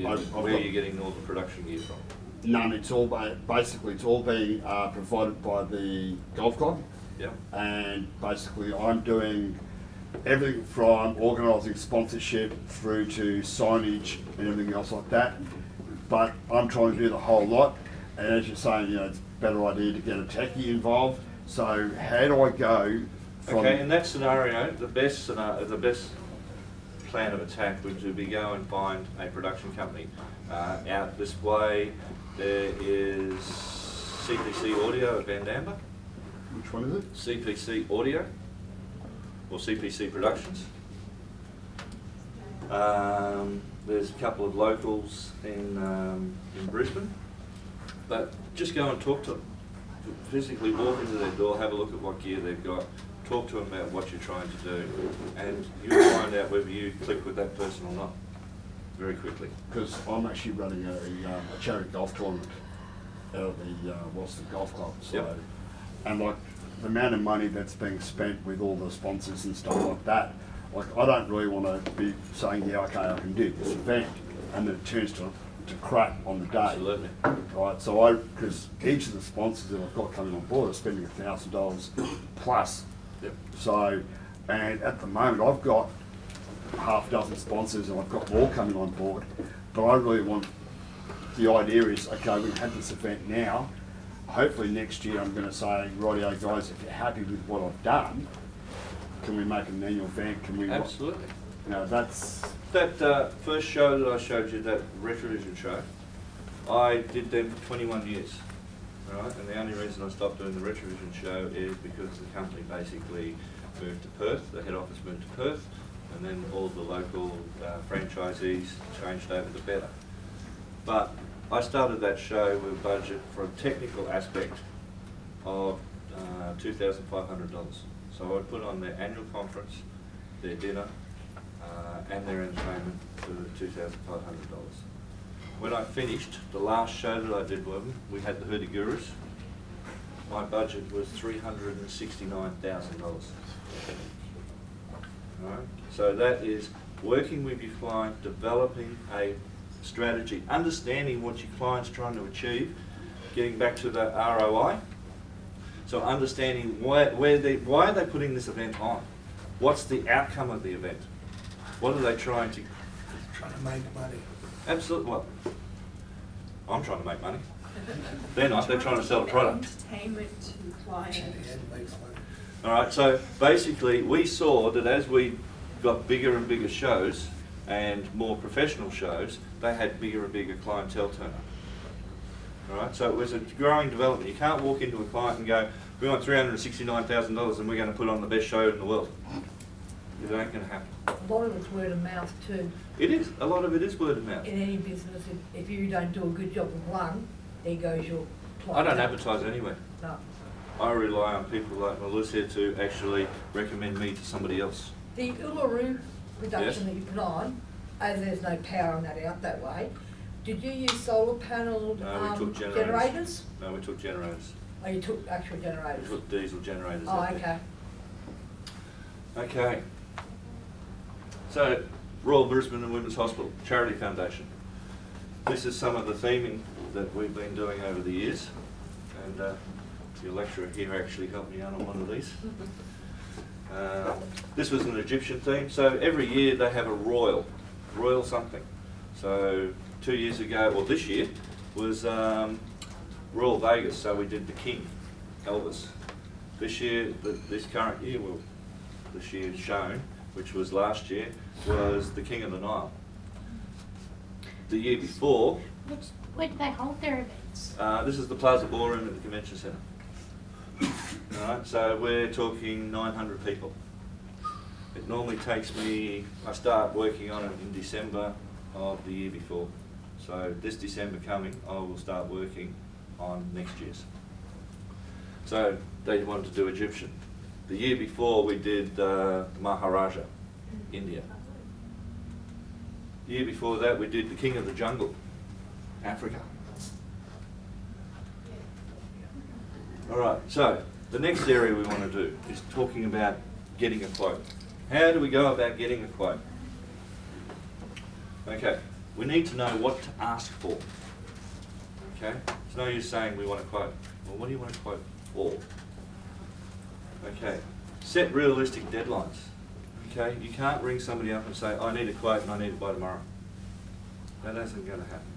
Where are you getting all the production gear from? None. It's all basically it's all being provided by the golf club. Yeah. And basically, I'm doing everything from organising sponsorship through to signage and everything else like that. But I'm trying to do the whole lot. And as you're saying, it's a better idea to get a techie involved. So how do I go from... Okay, in that scenario, the best plan of attack would to be go and find a production company. Out this way, there is CPC Audio at Vandamba. Which one is it? CPC Audio, or CPC Productions. There's a couple of locals in Brisbane, but just go and talk to them. Physically walk into their door, have a look at what gear they've got, talk to them about what you're trying to do, and you'll find out whether you click with that person or not very quickly. Because I'm actually running a charity golf tournament out of the Wollaston Golf Club. So, Yep. and like the amount of money that's being spent with all the sponsors and stuff like that, like I don't really want to be saying, yeah, okay, I can do this event, and then it turns to crap on the day. Absolutely. Right, so because each of the sponsors that I've got coming on board are spending $1,000 plus. Yep. So, and at the moment I've got half a dozen sponsors and I've got more coming on board, but I really want, the idea is, okay, we have this event now, hopefully next year I'm going to say, rightio guys, if you're happy with what I've done, can we make an annual event? Can we? Absolutely. That's... That first show that I showed you, that Retrovision show, I did them for 21 years, right? And the only reason I stopped doing the Retrovision show is because the company basically moved to Perth, the head office moved to Perth, and then all the local franchisees changed over to Better. But I started that show with a budget for a technical aspect of $2,500. So I put on their annual conference, their dinner, and their entertainment for $2,500. When I finished the last show that I did with them, we had the Hoodie Gurus. My budget was $369,000. Right? So that is working with your client, developing a strategy, understanding what your client's trying to achieve, getting back to the ROI. So understanding why are they putting this event on? What's the outcome of the event? What are they trying to? Trying to make money. Absolutely. Well, I'm trying to make money. They're not. They're trying to sell a product. Entertainment to clients. And makes money. All right. So basically, we saw that as we got bigger and bigger shows and more professional shows, they had bigger and bigger clientele turn up. All right. So it was a growing development. You can't walk into a client and go, "We want $369,000 and we're going to put on the best show in the world." It ain't going to happen. A lot of it's word of mouth too. It is. A lot of it is word of mouth. In any business, if you don't do a good job with one, there goes your I client. don't advertise anywhere. No. I rely on people like Melissa to actually recommend me to somebody else. The Uluru production Yes. that you put on, as there's no power on that out that way, did you use solar panel No, we took generators? No, we took generators. Oh, you took actual We generators? took diesel generators. Oh, out okay. there. Okay. So, Royal Brisbane and Women's Hospital Charity Foundation. This is some of the theming that we've been doing over the years, and your lecturer here actually helped me out on one of these. This was an Egyptian theme, so every year they have a royal something. So 2 years ago, or this year, was Royal Vegas, so we did the King, Elvis. This year, this current year, well, this year's shown, which was last year, was the King of the Nile. The year before, Where do they hold their events? this is the Plaza Ballroom at the Convention Centre. Alright, so we're talking 900 people. It normally takes me, I start working on it in December of the year before. So this December coming, I will start working on next year's. So they wanted to do Egyptian. The year before we did the Maharaja, India. The year before that we did the King of the Jungle, Africa. Alright, so the next area we want to do is talking about getting a quote. How do we go about getting a quote? Okay, We need to know what to ask for. Okay? It's no use saying we want a quote. Well, what do you want a quote for? Okay. Set realistic deadlines. Okay? You can't ring somebody up and say, I need a quote and I need it by tomorrow. That isn't going to happen.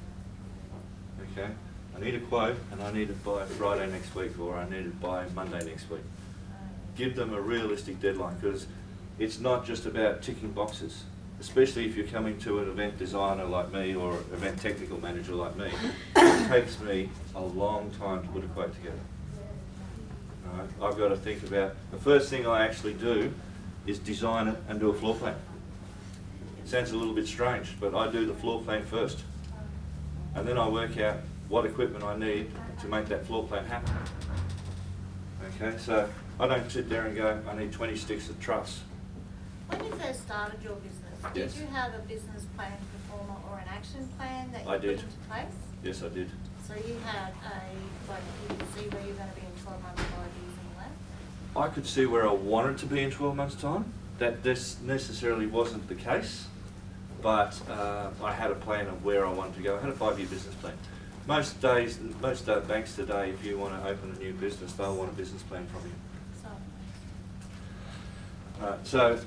Okay? I need a quote and I need it by Friday next week, or I need it by Monday next week. Give them a realistic deadline, because it's not just about ticking boxes, especially if you're coming to an event designer like me or an event technical manager like me. It takes me a long time to put a quote together. All right? I've got to think about, the first thing I actually do is design it and do a floor plan. It sounds a little bit strange, but I do the floor plan first. And then I work out what equipment I need to make that floor plan happen. Okay, so I don't sit there and go, I need 20 sticks of truss. When you first started your business, Yes. did you have a business plan performer or an action plan that you I put did. into place? Yes, I did. So you had you could see where you're going to be in 12 months, 5 years and less? I could see where I wanted to be in 12 months' time. That this necessarily wasn't the case, but I had a plan of where I wanted to go. I had a 5-year business plan. Most banks today, if you want to open a new business, they'll want a business plan from you. So,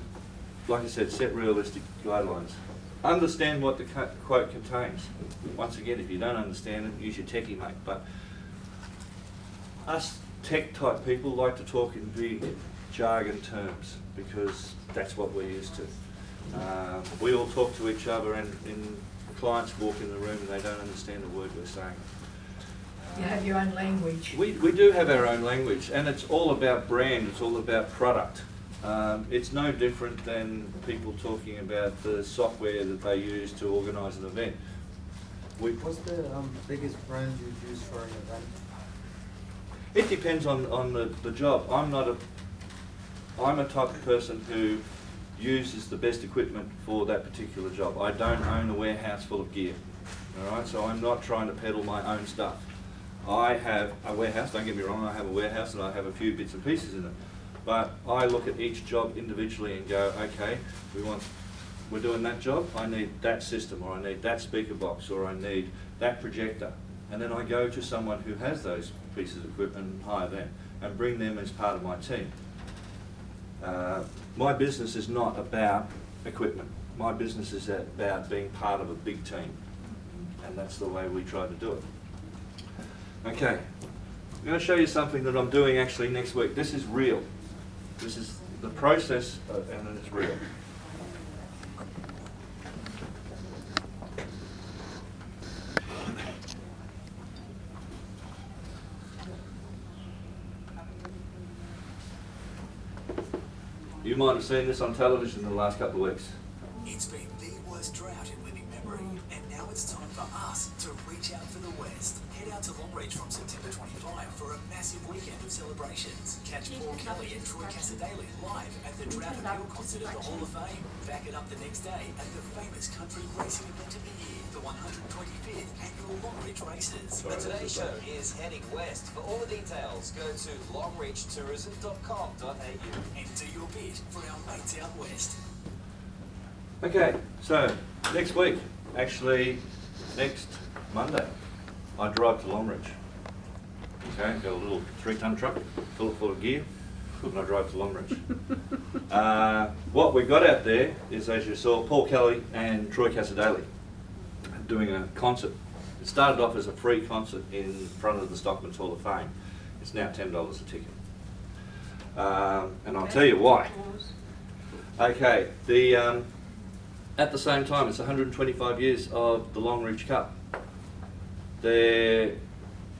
like I said, set realistic guidelines. Understand what the quote contains. Once again, if you don't understand it, use your techie mate. But us tech type people like to talk in big jargon terms, because that's what we're used to. We all talk to each other, and clients walk in the room and they don't understand the word we're saying. You have your own language. We do have our own language, and it's all about brand, it's all about product. It's no different than people talking about the software that they use to organise an event. What's the biggest brand you've used for an event? It depends on the job. I'm a type of person who uses the best equipment for that particular job. I don't own a warehouse full of gear, all right? So I'm not trying to peddle my own stuff. I have a warehouse, don't get me wrong, I have a warehouse and I have a few bits and pieces in it. But I look at each job individually and go, okay, we're doing that job, I need that system, or I need that speaker box, or I need that projector. And then I go to someone who has those pieces of equipment and hire them and bring them as part of my team. My business is not about equipment. My business is about being part of a big team. And that's the way we try to do it. Okay, I'm going to show you something that I'm doing actually next week. This is real. This is the process, and it's real. You might have seen this on television in the last couple of weeks. It's been the worst drought in living memory, and now it's time for us to reach out for the West. Head out to Longreach from September 25 for a massive weekend of celebrations. Catch Paul Kelly and Troy Casadei live at the Drought Appeal concert at the Hall of Fame. Back it up the next day at the famous country racing event of the year, the 125th annual Longreach Races. But today's show is heading west. For all the details, go to longreachtourism.com.au. And do your bit for our mates out west. Okay, so next week, actually next Monday, I drive to Longreach. Okay, got a little 3-ton truck, full of gear, and I drive to Longreach. What we got out there is, as you saw, Paul Kelly and Troy Casadei doing a concert. It started off as a free concert in front of the Stockman's Hall of Fame. It's now $10 a ticket. And I'll tell you why. Okay, at the same time, it's 125 years of the Longreach Cup. They're,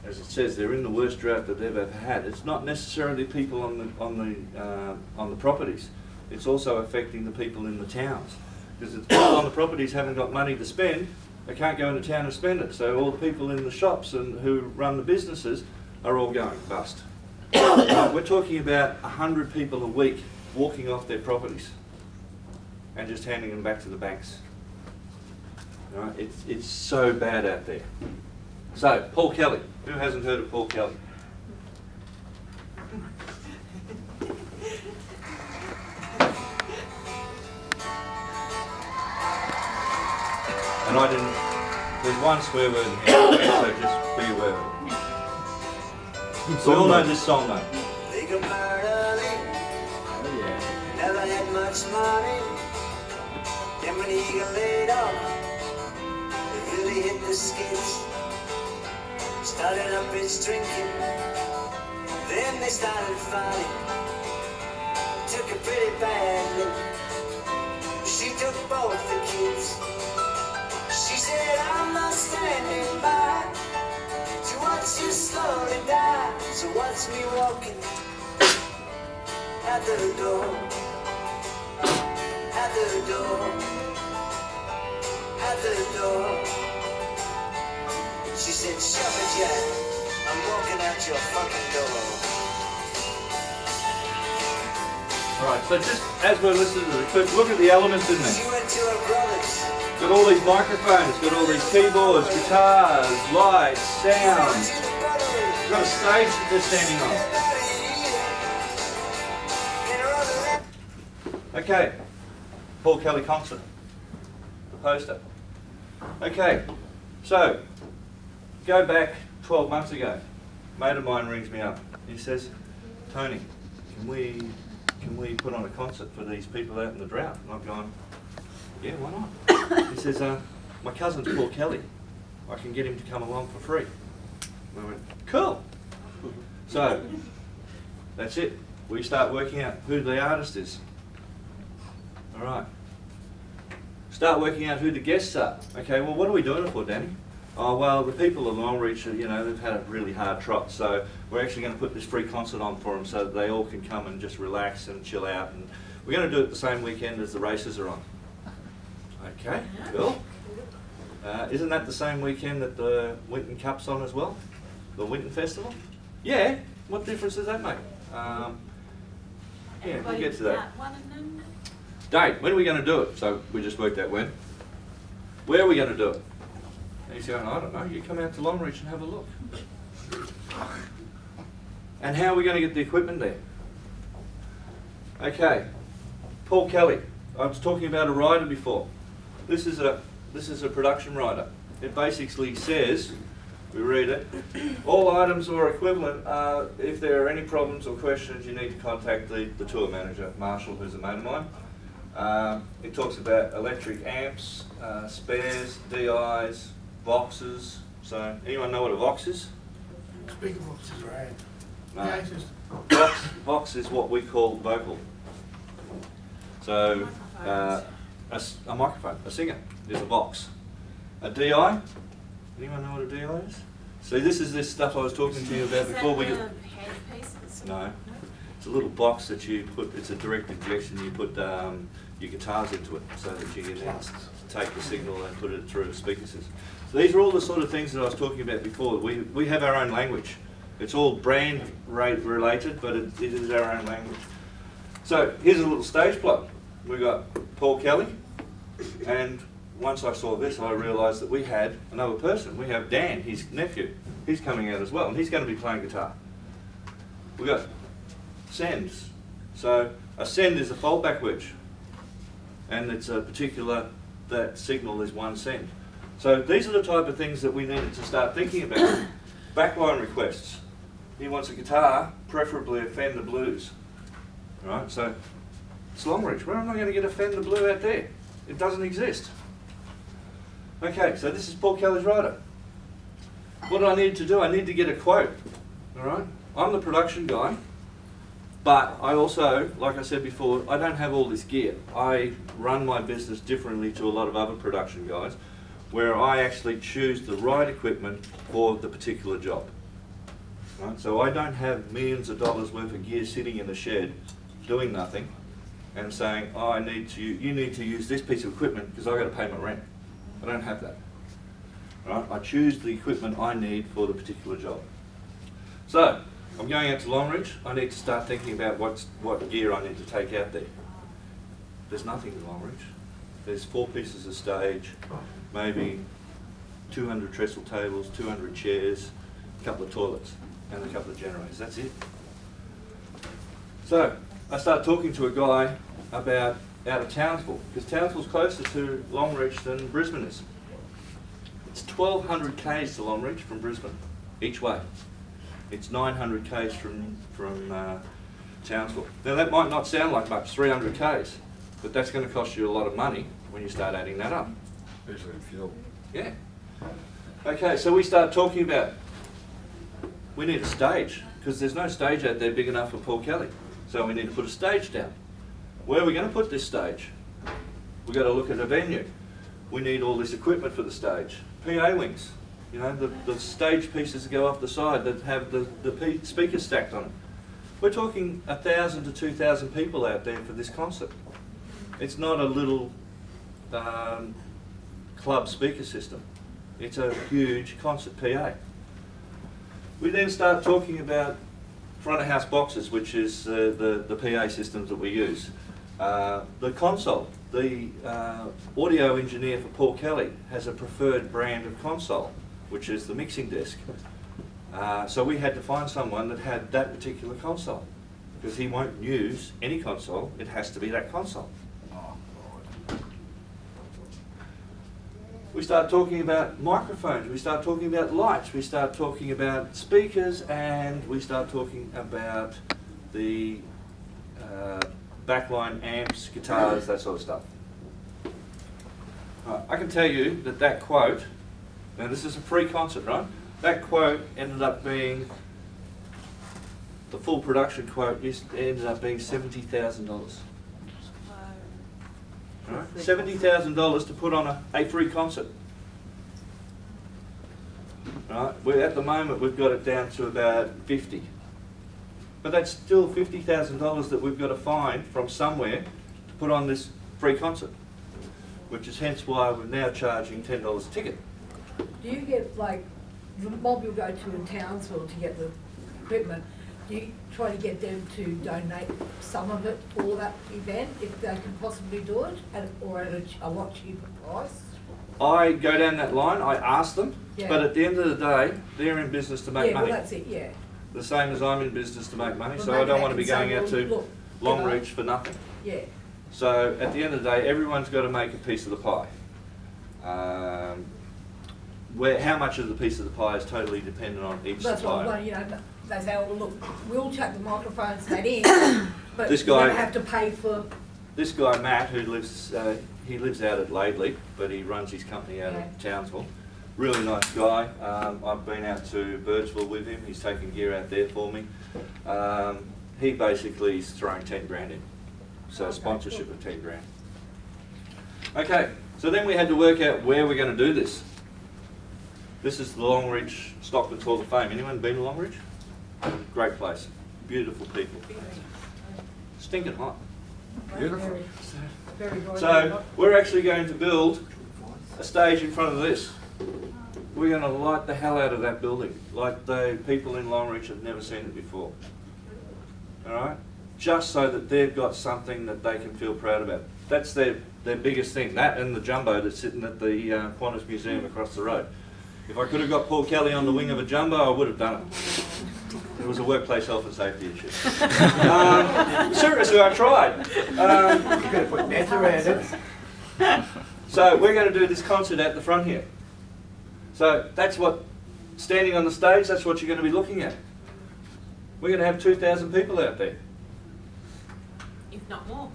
as it says, they're in the worst drought that they've ever had. It's not necessarily people on the properties. It's also affecting the people in the towns, because the people on the properties haven't got money to spend. They can't go into town and spend it. So all the people in the shops and who run the businesses are all going bust. We're talking about 100 people a week walking off their properties and just handing them back to the banks. All right? It's so bad out there. So, Paul Kelly. Who hasn't heard of Paul Kelly? And I didn't there's one swear word in here, so just be aware of it. We all know this song though. They got married early, Oh, yeah. never had much money. Then when he got laid off, they really hit the skids. Started up his drinking, then they started fighting. Took it pretty badly. She took both the kids. She said, I'm not standing by to watch you slowly die. So watch me walking out the door, out the door, out the door. She said, shut it, Jack, I'm walking out your fucking door. Alright, so just as we're listening to the clip, look at the elements in there. She went to her brother's. Got all these microphones, got all these keyboards, guitars, lights, sound. To the buttery. Got a stage that they're standing on. Okay, Paul Kelly concert, the poster. Okay, so go back 12 months ago. A mate of mine rings me up. He says, Tony, can we put on a concert for these people out in the drought? And I've gone, yeah, why not? He says, my cousin's Paul Kelly. I can get him to come along for free. And I went, cool. So that's it. We start working out who the artist is. All right. Start working out who the guests are. Okay, well, what are we doing it for, Danny? Oh, well, the people of Longreach, they've had a really hard trot, so we're actually going to put this free concert on for them so that they all can come and just relax and chill out. And we're going to do it the same weekend as the races are on. Okay, cool. Isn't that the same weekend that the Winton Cup's on as well? The Winton Festival? Yeah, what difference does that make? Yeah, we'll get to that. One of them. Date, when are we going to do it? So we just worked out when. Where are we going to do it? And he's going, I don't know, you come out to Longreach and have a look. And how are we going to get the equipment there? Okay, Paul Kelly. I was talking about a rider before. This is a production rider. It basically says, we read it, all items or equivalent, if there are any problems or questions, you need to contact the tour manager, Marshall, who's a mate of mine. It talks about electric amps, spares, DIs, boxes. So, anyone know what a box is? Speaker box is right. No. Yeah, it's just, Box is what we call vocal. So, a microphone, a singer is a box. A DI, anyone know what a DI is? See, this is this stuff I was talking to you about before we get... No. It's a little box that you put, it's a direct injection, you put your guitars into it so that you can then take the signal and put it through a speaker system. So these are all the sort of things that I was talking about before. We have our own language. It's all brand rate related, but it is our own language. So here's a little stage plot. We've got Paul Kelly, and once I saw this, I realised that we had another person. We have Dan, his nephew. He's coming out as well, and he's going to be playing guitar. We've got sends. So a send is a foldback wedge, and it's a particular, that signal is 1 cent. So these are the type of things that we needed to start thinking about. Backline requests. He wants a guitar, preferably a Fender Blues. Right, so it's Longreach. Where am I going to get a Fender Blue out there? It doesn't exist. Okay, so this is Paul Kelly's rider. What do I need to do? I need to get a quote. All right, I'm the production guy, but I also, like I said before, I don't have all this gear. I run my business differently to a lot of other production guys, where I actually choose the right equipment for the particular job. Right? So I don't have millions of dollars worth of gear sitting in the shed doing nothing and saying, oh, you need to use this piece of equipment because I've got to pay my rent. I don't have that. Right? I choose the equipment I need for the particular job. So I'm going out to Longreach. I need to start thinking about what gear I need to take out there. There's nothing in Longreach. There's 4 pieces of stage, maybe 200 trestle tables, 200 chairs, a couple of toilets, and a couple of generators. That's it. So I start talking to a guy about out of Townsville, because Townsville's closer to Longreach than Brisbane is. It's 1,200 k's to Longreach from Brisbane, each way. It's 900 k's from Townsville. Now that might not sound like much, 300 k's, but that's going to cost you a lot of money when you start adding that up. Especially in fuel. Yeah. Okay, so we start talking about, we need a stage, because there's no stage out there big enough for Paul Kelly. So we need to put a stage down. Where are we going to put this stage? We've got to look at a venue. We need all this equipment for the stage. PA wings, you know, the stage pieces that go off the side that have the speakers stacked on it. We're talking 1,000 to 2,000 people out there for this concert. It's not a little club speaker system. It's a huge concert PA. We then start talking about front of house boxes, which is the PA systems that we use. The console, the audio engineer for Paul Kelly has a preferred brand of console, which is the mixing desk. So we had to find someone that had that particular console, because he won't use any console, it has to be that console. We start talking about microphones, we start talking about lights, we start talking about speakers, and we start talking about the backline amps, guitars, that sort of stuff. I can tell you that quote, now this is a free concert, right? That quote ended up being, the full production quote ended up being $70,000. Right? $70,000 to put on a free concert. Right? At the moment we've got it down to about 50. But that's still $50,000 that we've got to find from somewhere to put on this free concert, which is hence why we're now charging $10 a ticket. Do you get, like, the mob you'll go to in Townsville to get the equipment, do you try to get them to donate some of it for that event, if they can possibly do it, or at a lot cheaper price? I go down that line, I ask them, Yeah. but at the end of the day, they're in business to make Yeah, money. well, that's it, yeah. The same as I'm in business to make money, Well, so I maybe don't they want to be can say, going out well, to look, Longreach for nothing. Yeah. So at the end of the day, everyone's got to make a piece of the pie. How much of the piece of the pie is totally dependent on each That's what I'm supplier. saying, you know, they say, well, look, we'll chuck the microphones that in, but This you're guy- gonna have to pay for, This guy Matt, who lives, he lives out at Laidley, but he runs his company out Yeah. of Townsville. Really nice guy. I've been out to Birdsville with him. He's taken gear out there for me. He basically is throwing 10 grand in. So Okay, sponsorship cool. of 10 grand. Okay, so then we had to work out where we're going to do this. This is the Longreach Stockman's Hall of Fame. Anyone been to Longreach? Great place. Beautiful people. Stinking hot. Beautiful. very, very. So we're actually going to build a stage in front of this. We're going to light the hell out of that building, like the people in Longreach have never seen it before. All right? Just so that they've got something that they can feel proud about. That's their biggest thing, that and the jumbo that's sitting at the Qantas Museum across the road. If I could have got Paul Kelly on the wing of a jumbo, I would have done it. It was a workplace health and safety issue. Seriously, I tried. You could have put nets around it. So we're going to do this concert at the front here. So that's what, standing on the stage, that's what you're going to be looking at. We're going to have 2,000 people out there. If not more.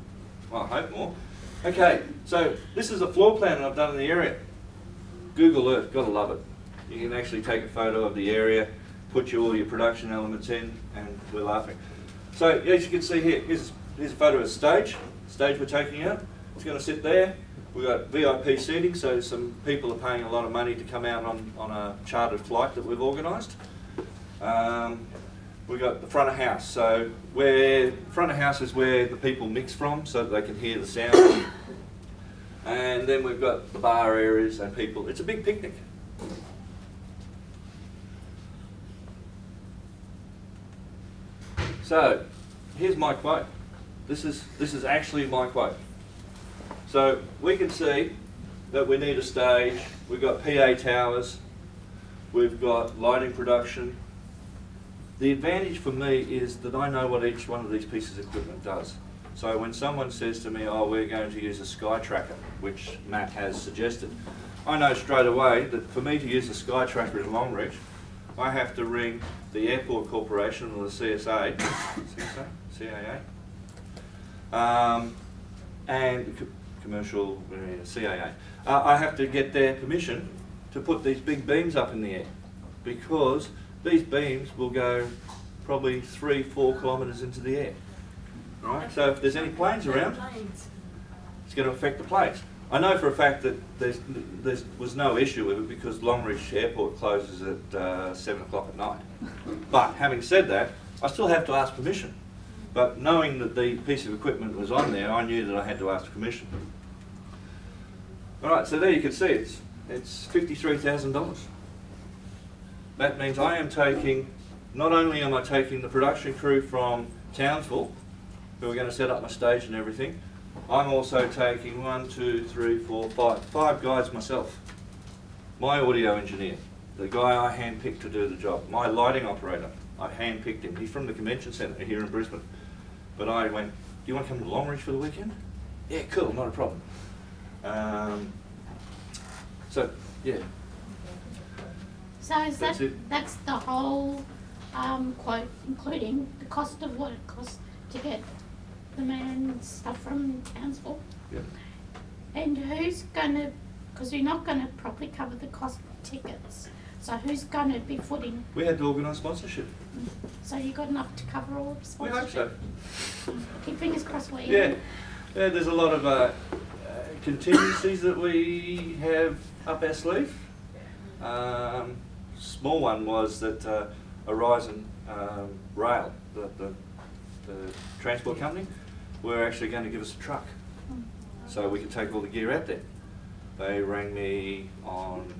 Well, I hope more. Okay, so this is a floor plan that I've done in the area. Google Earth, gotta love it. You can actually take a photo of the area, put all your production elements in, and we're laughing. So as you can see here, here's a photo of the stage we're taking out. It's going to sit there. We've got VIP seating, so some people are paying a lot of money to come out on a chartered flight that we've organised. We've got the front of house, so front of house is where the people mix from so that they can hear the sound. And then we've got the bar areas and people. It's a big picnic. So here's my quote. This is actually my quote. So we can see that we need a stage. We've got PA towers. We've got lighting production. The advantage for me is that I know what each one of these pieces of equipment does. So when someone says to me, oh, we're going to use a Sky Tracker, which Matt has suggested, I know straight away that for me to use the Sky Tracker in Longreach, I have to ring the Airport Corporation or the CSA, CAA, and commercial CAA. I have to get their permission to put these big beams up in the air, because these beams will go probably 3-4 kilometres into the air. Right? So if there's any planes around, it's going to affect the planes. I know for a fact that there was no issue with it because Longreach Airport closes at 7 o'clock at night. But having said that, I still have to ask permission. But knowing that the piece of equipment was on there, I knew that I had to ask permission. All right, so there you can see it's $53,000. That means I am taking, not only am I taking the production crew from Townsville, who are going to set up my stage and everything, I'm also taking 5 guys myself. My audio engineer, the guy I handpicked to do the job, my lighting operator, I handpicked him. He's from the convention centre here in Brisbane. But I went, do you want to come to Longreach for the weekend? Yeah, cool, not a problem. So, yeah. So is That's that, it. that's the whole quote, including the cost of what it costs to get the man stuff from Townsville? Yep. And who's gonna, because you're not gonna properly cover the cost of tickets, so who's gonna be footing? We had to organise sponsorship. So you got enough to cover all the We hope sponsorship? so. Keep fingers crossed for you. Yeah, there's a lot of contingencies that we have up our sleeve. Small one was that Horizon Rail, the transport company, were actually going to give us a truck so we could take all the gear out there. They rang me on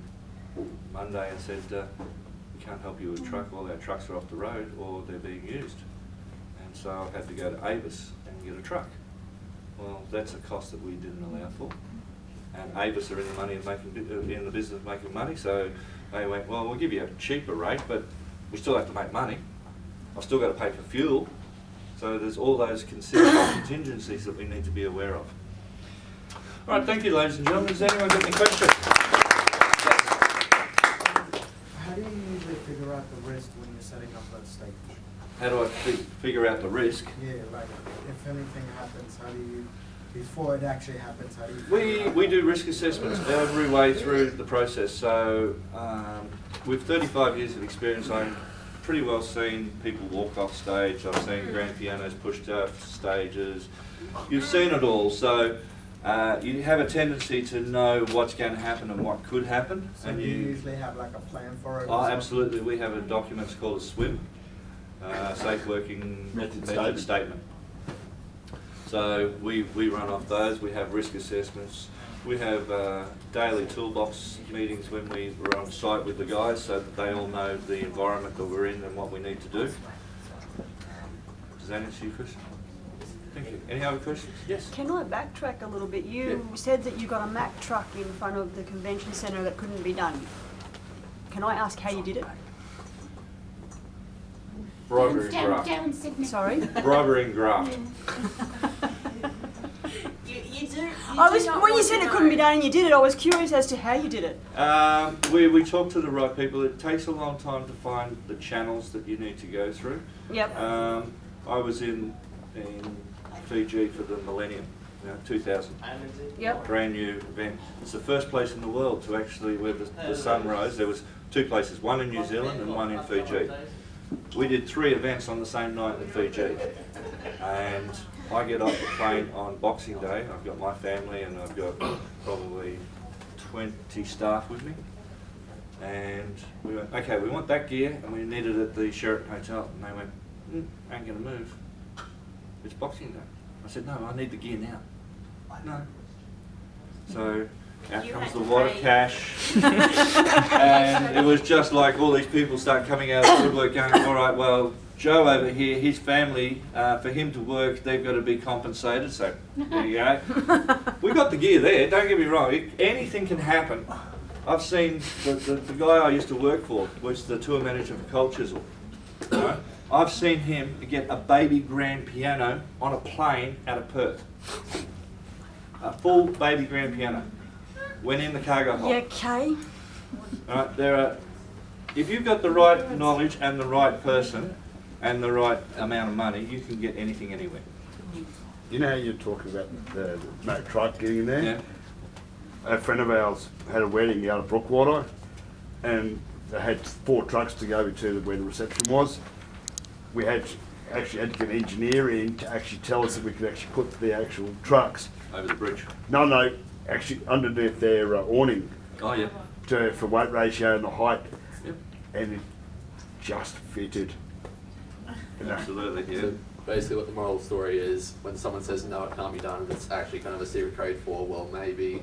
Monday and said, we can't help you with a truck, all our trucks are off the road or they're being used. And so I had to go to Avis and get a truck. Well, that's a cost that we didn't allow for. And Avis are in the money of in the business of making money, so they went, well, we'll give you a cheaper rate, but we still have to make money. I've still got to pay for fuel. So there's all those considerable contingencies that we need to be aware of. All right, thank you, ladies and gentlemen. Has anyone got any questions? How do you usually figure out the risk when you're setting up that stage? How do I figure out the risk? Yeah, like if anything happens, how do you, before it actually happens, how do you? We do risk assessments every way through the process. So with 35 years of experience, I've pretty well seen people walk off stage. I've seen grand pianos pushed off stages. You've seen it all. So you have a tendency to know what's going to happen and what could happen. So and do you usually have like a plan for it? or Oh, something? absolutely. We have a document it's called a SWIM, Safe Working Method Statement. So we run off those. We have risk assessments. We have daily toolbox meetings when we're on site with the guys so that they all know the environment that we're in and what we need to do. Does that answer your question? Thank you. Any other questions? Yes? Can I backtrack a little bit? You said that you got a Mack truck in front of the convention centre that couldn't be done. Can I ask how you did it? Bribery and Down graft. in Sydney. Sorry? Bribery and graft. You do. When you said it couldn't be done and you did it, I was curious as to how you did it. We talk to the right people. It takes a long time to find the channels that you need to go through. Yep. I was in Fiji for the Millennium, 2000. Yep. Brand new event. It's the first place in the world to actually where the sun rose. There was 2 places, one in New Zealand and one in Fiji. We did 3 events on the same night in Fiji, and I get off the plane on Boxing Day. I've got my family and I've got probably 20 staff with me. And we went, okay, we want that gear and we need it at the Sheraton Hotel. And they went, ain't gonna move. It's Boxing Day. I said, no, I need the gear now. No. So out You comes had the to wad of pay. cash. And it was just like all these people start coming out of the woodwork going, all right, well, Joe over here, his family, for him to work, they've got to be compensated. So there you go. We got the gear there, don't get me wrong. Anything can happen. I've seen the guy I used to work for was the tour manager for Cultures. Right? I've seen him get a baby grand piano on a plane out of Perth. A full baby grand piano. went in the cargo hold. Yeah, okay. Right, there are, if you've got the right knowledge and the right person and the right amount of money, you can get anything anywhere. You know how you're talking about the Mack truck getting in there? Yeah. A friend of ours had a wedding out of Brookwater, and they had 4 trucks to go to where the reception was. We had actually had to get an engineer in to actually tell us that we could actually put the actual trucks. Over the bridge. No, actually underneath their awning Oh, yeah. for weight ratio and the height, Yep. and it just fitted. You know. Absolutely, yeah. So basically what the moral of the story is, when someone says no, it can't be done, it's actually kind of a secret code for, well, maybe.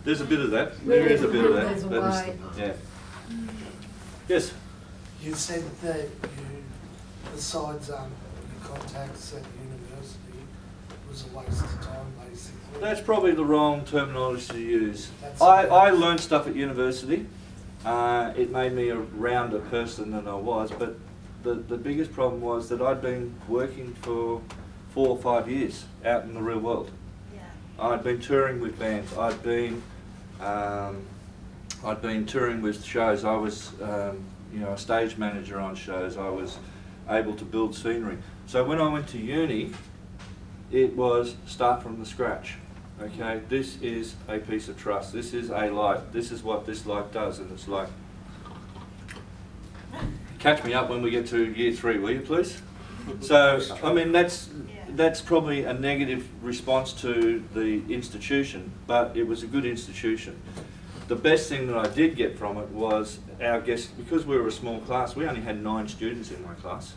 There's a bit of that. There is a bit of that. There's a but way. yeah. Yes. You said that besides your contacts at university, was a waste of time, basically. That's probably the wrong terminology to use. That's I learned stuff at university. It made me a rounder person than I was, but the biggest problem was that I'd been working for 4 or 5 years out in the real world. Yeah. I'd been touring with bands. I'd been touring with shows. I was, a stage manager on shows. I was able to build scenery. So when I went to uni, it was start from the scratch. Okay, this is a piece of truss. This is a light. This is what this light does, and it's like. Catch me up when we get to year 3, will you please? So, I mean, that's probably a negative response to the institution, but it was a good institution. The best thing that I did get from it was our guests, because we were a small class, we only had 9 students in my class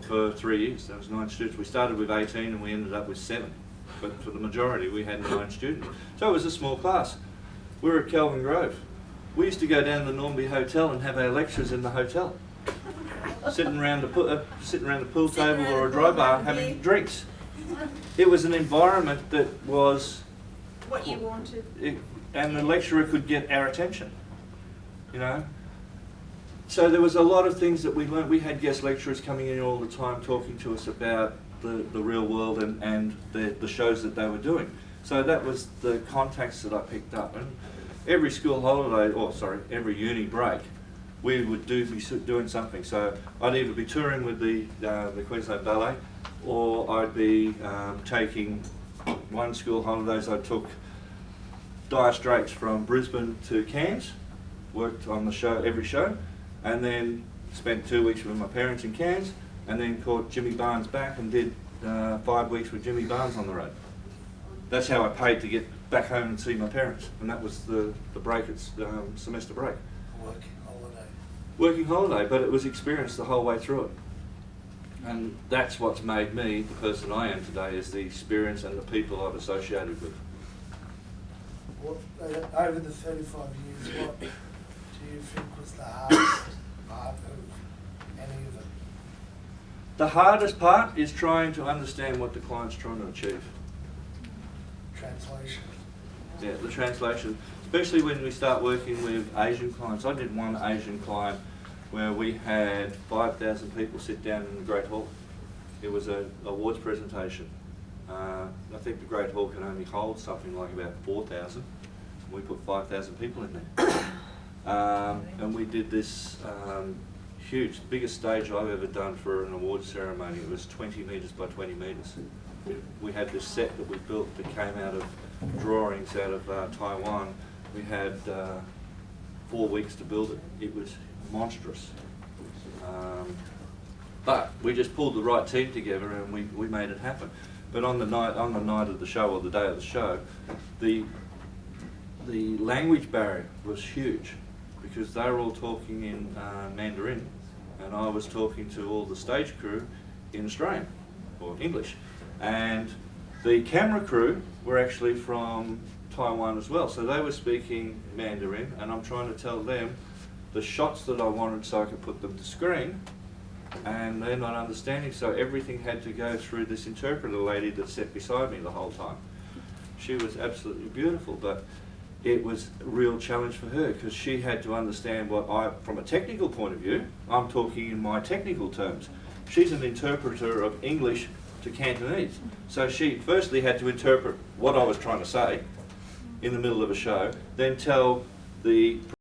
for 3 years. There was 9 students. We started with 18 and we ended up with 7. But for the majority, we had 9 students. So it was a small class. We were at Kelvin Grove. We used to go down to the Normby Hotel and have our lectures in the hotel, sitting around the pool table or a dry bar having drinks. It was an environment that was What you wanted. and the lecturer could get our attention, you know. So there was a lot of things that we learned. We had guest lecturers coming in all the time talking to us about the real world and the shows that they were doing. So that was the contacts that I picked up. And every school holiday, every uni break, we would be doing something. So I'd either be touring with the Queensland Ballet, or I'd be taking one school holidays. I took Dire Straits from Brisbane to Cairns, worked on the show, every show, and then spent 2 weeks with my parents in Cairns, and then caught Jimmy Barnes back and did 5 weeks with Jimmy Barnes on the road. That's how I paid to get back home and see my parents, and that was the break, it's semester break. Working holiday. Working holiday, but it was experience the whole way through it. And that's what's made me the person I am today, is the experience and the people I've associated with. What, over the 35 years, what do you think was the hardest part of any of it? The hardest part is trying to understand what the client's trying to achieve. Translation. Yeah, the translation, especially when we start working with Asian clients. I did one Asian client where we had 5,000 people sit down in the Great Hall. It was an awards presentation. I think the Great Hall can only hold something like about 4,000. We put 5,000 people in there. And we did this huge, biggest stage I've ever done for an awards ceremony. It was 20 metres by 20 metres. We had this set that we built that came out of drawings out of Taiwan. We had 4 weeks to build it. It was monstrous. But we just pulled the right team together and we made it happen. But on the night of the show, or the day of the show, the language barrier was huge, because they were all talking in Mandarin, and I was talking to all the stage crew in Australian or English, and the camera crew were actually from Taiwan as well, so they were speaking Mandarin, and I'm trying to tell them the shots that I wanted so I could put them to screen, and they're not understanding, so everything had to go through this interpreter lady that sat beside me the whole time. She was absolutely beautiful, but it was a real challenge for her, because she had to understand from a technical point of view, I'm talking in my technical terms. She's an interpreter of English to Cantonese. So she firstly had to interpret what I was trying to say in the middle of a show, then tell the